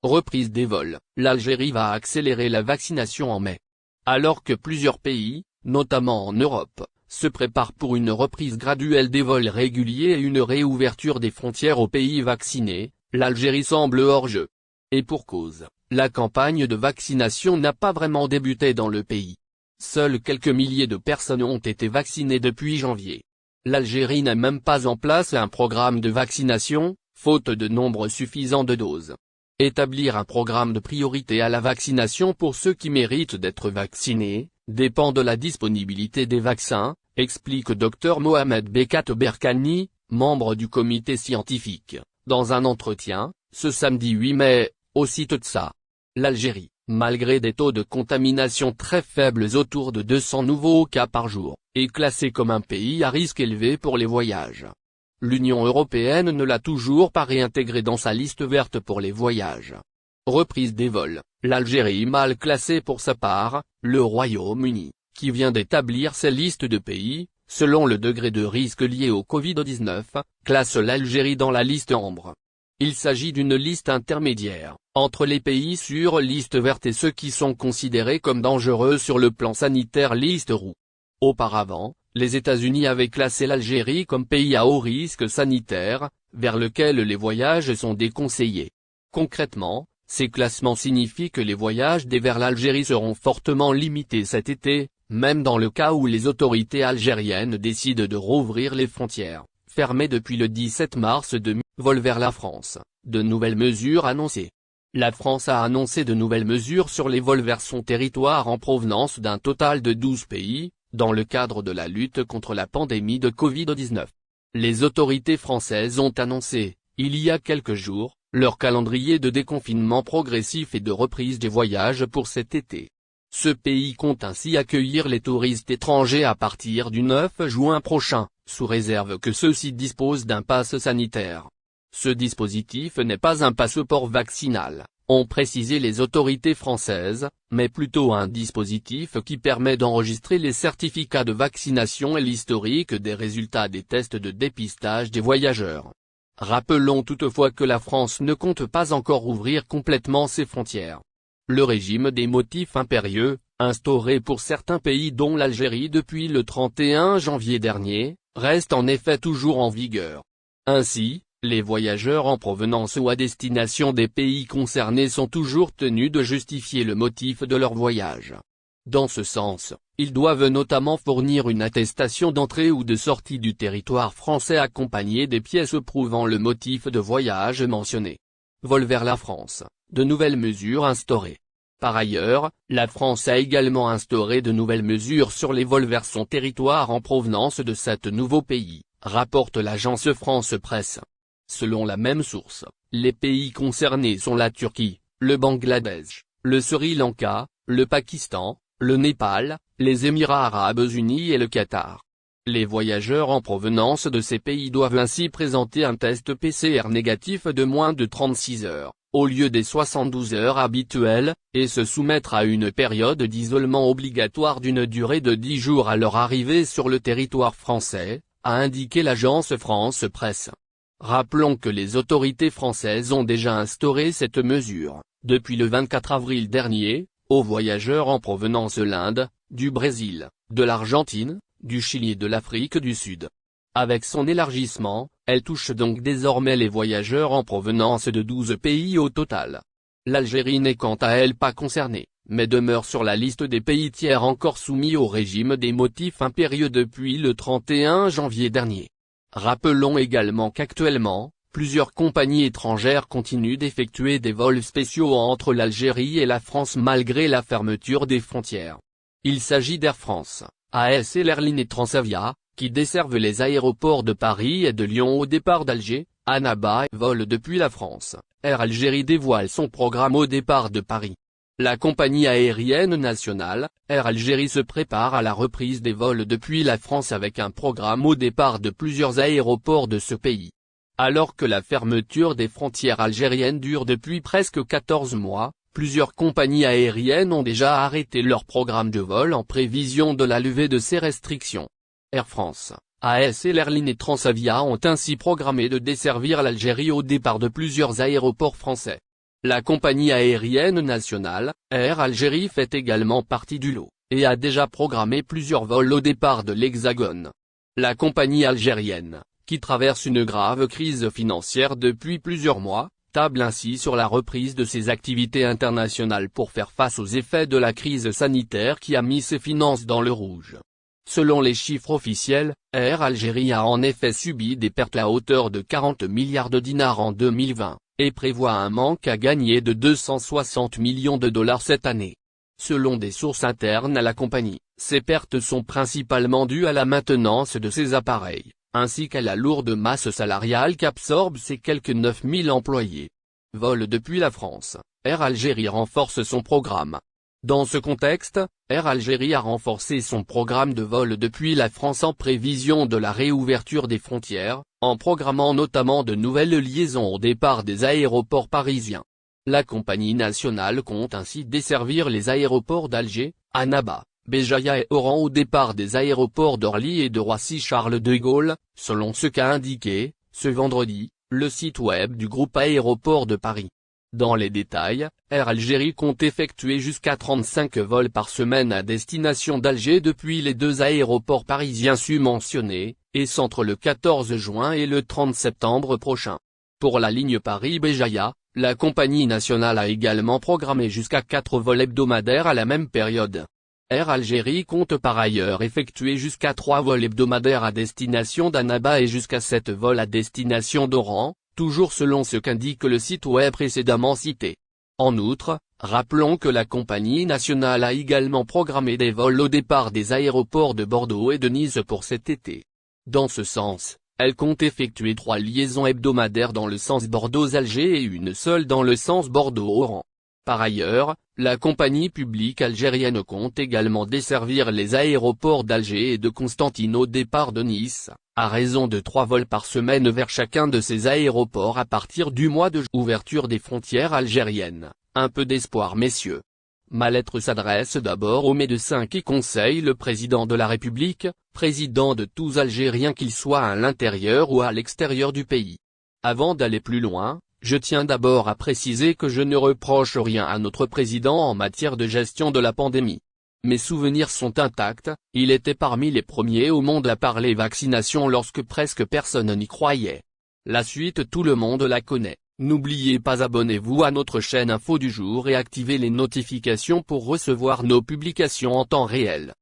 Reprise des vols. L'Algérie va accélérer la vaccination en mai. Alors que plusieurs pays, notamment en Europe, se préparent pour une reprise graduelle des vols réguliers et une réouverture des frontières aux pays vaccinés, l'Algérie semble hors jeu. Et pour cause, la campagne de vaccination n'a pas vraiment débuté dans le pays. Seuls quelques milliers de personnes ont été vaccinées depuis janvier. L'Algérie n'a même pas en place un programme de vaccination, faute de nombre suffisant de doses. Établir un programme de priorité à la vaccination pour ceux qui méritent d'être vaccinés, dépend de la disponibilité des vaccins, explique Dr Mohamed Bekat Berkani, membre du comité scientifique, dans un entretien, ce samedi 8 mai, au site TSA. L'Algérie, malgré des taux de contamination très faibles autour de 200 nouveaux cas par jour, est classée comme un pays à risque élevé pour les voyages. L'Union européenne ne l'a toujours pas réintégré dans sa liste verte pour les voyages. Reprise des vols. L'Algérie mal classée pour sa part, le Royaume-Uni, qui vient d'établir ses listes de pays, selon le degré de risque lié au Covid-19, classe l'Algérie dans la liste ambre. Il s'agit d'une liste intermédiaire, entre les pays sur liste verte et ceux qui sont considérés comme dangereux sur le plan sanitaire liste rouge. Auparavant, les États-Unis avaient classé l'Algérie comme pays à haut risque sanitaire, vers lequel les voyages sont déconseillés. Concrètement, ces classements signifient que les voyages vers l'Algérie seront fortement limités cet été, même dans le cas où les autorités algériennes décident de rouvrir les frontières, fermées depuis le 17 mars vol vers la France, de nouvelles mesures annoncées. La France a annoncé de nouvelles mesures sur les vols vers son territoire en provenance d'un total de 12 pays, dans le cadre de la lutte contre la pandémie de Covid-19. Les autorités françaises ont annoncé, il y a quelques jours, leur calendrier de déconfinement progressif et de reprise des voyages pour cet été. Ce pays compte ainsi accueillir les touristes étrangers à partir du 9 juin prochain, sous réserve que ceux-ci disposent d'un pass sanitaire. Ce dispositif n'est pas un passeport vaccinal, ont précisé les autorités françaises, mais plutôt un dispositif qui permet d'enregistrer les certificats de vaccination et l'historique des résultats des tests de dépistage des voyageurs. Rappelons toutefois que la France ne compte pas encore ouvrir complètement ses frontières. Le régime des motifs impérieux, instauré pour certains pays dont l'Algérie depuis le 31 janvier dernier, reste en effet toujours en vigueur. Ainsi, les voyageurs en provenance ou à destination des pays concernés sont toujours tenus de justifier le motif de leur voyage. Dans ce sens, ils doivent notamment fournir une attestation d'entrée ou de sortie du territoire français accompagnée des pièces prouvant le motif de voyage mentionné. Vol vers la France, de nouvelles mesures instaurées. Par ailleurs, la France a également instauré de nouvelles mesures sur les vols vers son territoire en provenance de cet nouveau pays, rapporte l'agence France Presse. Selon la même source, les pays concernés sont la Turquie, le Bangladesh, le Sri Lanka, le Pakistan, le Népal, les Émirats arabes unis et le Qatar. Les voyageurs en provenance de ces pays doivent ainsi présenter un test PCR négatif de moins de 36 heures, au lieu des 72 heures habituelles, et se soumettre à une période d'isolement obligatoire d'une durée de 10 jours à leur arrivée sur le territoire français, a indiqué l'agence France Presse. Rappelons que les autorités françaises ont déjà instauré cette mesure, depuis le 24 avril dernier, aux voyageurs en provenance de l'Inde, du Brésil, de l'Argentine, du Chili et de l'Afrique du Sud. Avec son élargissement, elle touche donc désormais les voyageurs en provenance de 12 pays au total. L'Algérie n'est quant à elle pas concernée, mais demeure sur la liste des pays tiers encore soumis au régime des motifs impérieux depuis le 31 janvier dernier. Rappelons également qu'actuellement, plusieurs compagnies étrangères continuent d'effectuer des vols spéciaux entre l'Algérie et la France malgré la fermeture des frontières. Il s'agit d'Air France, AS et Airlines et Transavia, qui desservent les aéroports de Paris et de Lyon au départ d'Alger, Annaba vole depuis la France. Air Algérie dévoile son programme au départ de Paris. La compagnie aérienne nationale, Air Algérie se prépare à la reprise des vols depuis la France avec un programme au départ de plusieurs aéroports de ce pays. Alors que la fermeture des frontières algériennes dure depuis presque 14 mois, plusieurs compagnies aériennes ont déjà arrêté leur programme de vol en prévision de la levée de ces restrictions. Air France, AS et Airlines et Transavia ont ainsi programmé de desservir l'Algérie au départ de plusieurs aéroports français. La compagnie aérienne nationale, Air Algérie fait également partie du lot, et a déjà programmé plusieurs vols au départ de l'Hexagone. La compagnie algérienne, qui traverse une grave crise financière depuis plusieurs mois, table ainsi sur la reprise de ses activités internationales pour faire face aux effets de la crise sanitaire qui a mis ses finances dans le rouge. Selon les chiffres officiels, Air Algérie a en effet subi des pertes à hauteur de 40 milliards de dinars en 2020, et prévoit un manque à gagner de 260 millions de dollars cette année. Selon des sources internes à la compagnie, ces pertes sont principalement dues à la maintenance de ses appareils, ainsi qu'à la lourde masse salariale qu'absorbe ses quelques 9000 employés. Vol depuis la France, Air Algérie renforce son programme. Dans ce contexte, Air Algérie a renforcé son programme de vol depuis la France en prévision de la réouverture des frontières, en programmant notamment de nouvelles liaisons au départ des aéroports parisiens. La compagnie nationale compte ainsi desservir les aéroports d'Alger, Annaba, Béjaïa et Oran au départ des aéroports d'Orly et de Roissy-Charles de Gaulle, selon ce qu'a indiqué, ce vendredi, le site web du groupe Aéroports de Paris. Dans les détails, Air Algérie compte effectuer jusqu'à 35 vols par semaine à destination d'Alger depuis les deux aéroports parisiens mentionnés, et entre le 14 juin et le 30 septembre prochain. Pour la ligne Paris-Béjaïa, la compagnie nationale a également programmé jusqu'à 4 vols hebdomadaires à la même période. Air Algérie compte par ailleurs effectuer jusqu'à 3 vols hebdomadaires à destination d'Annaba et jusqu'à 7 vols à destination d'Oran, toujours selon ce qu'indique le site web précédemment cité. En outre, rappelons que la compagnie nationale a également programmé des vols au départ des aéroports de Bordeaux et de Nice pour cet été. Dans ce sens, elle compte effectuer 3 liaisons hebdomadaires dans le sens Bordeaux-Alger et une seule dans le sens Bordeaux-Oran. Par ailleurs, la compagnie publique algérienne compte également desservir les aéroports d'Alger et de Constantine au départ de Nice, à raison de 3 vols par semaine vers chacun de ces aéroports à partir du mois de ouverture des frontières algériennes. Un peu d'espoir messieurs. Ma lettre s'adresse d'abord aux médecins qui conseillent le président de la République, président de tous Algériens qu'ils soient à l'intérieur ou à l'extérieur du pays. Avant d'aller plus loin, je tiens d'abord à préciser que je ne reproche rien à notre président en matière de gestion de la pandémie. Mes souvenirs sont intacts, il était parmi les premiers au monde à parler vaccination lorsque presque personne n'y croyait. La suite tout le monde la connaît. N'oubliez pas abonnez-vous à notre chaîne Info du jour et activez les notifications pour recevoir nos publications en temps réel.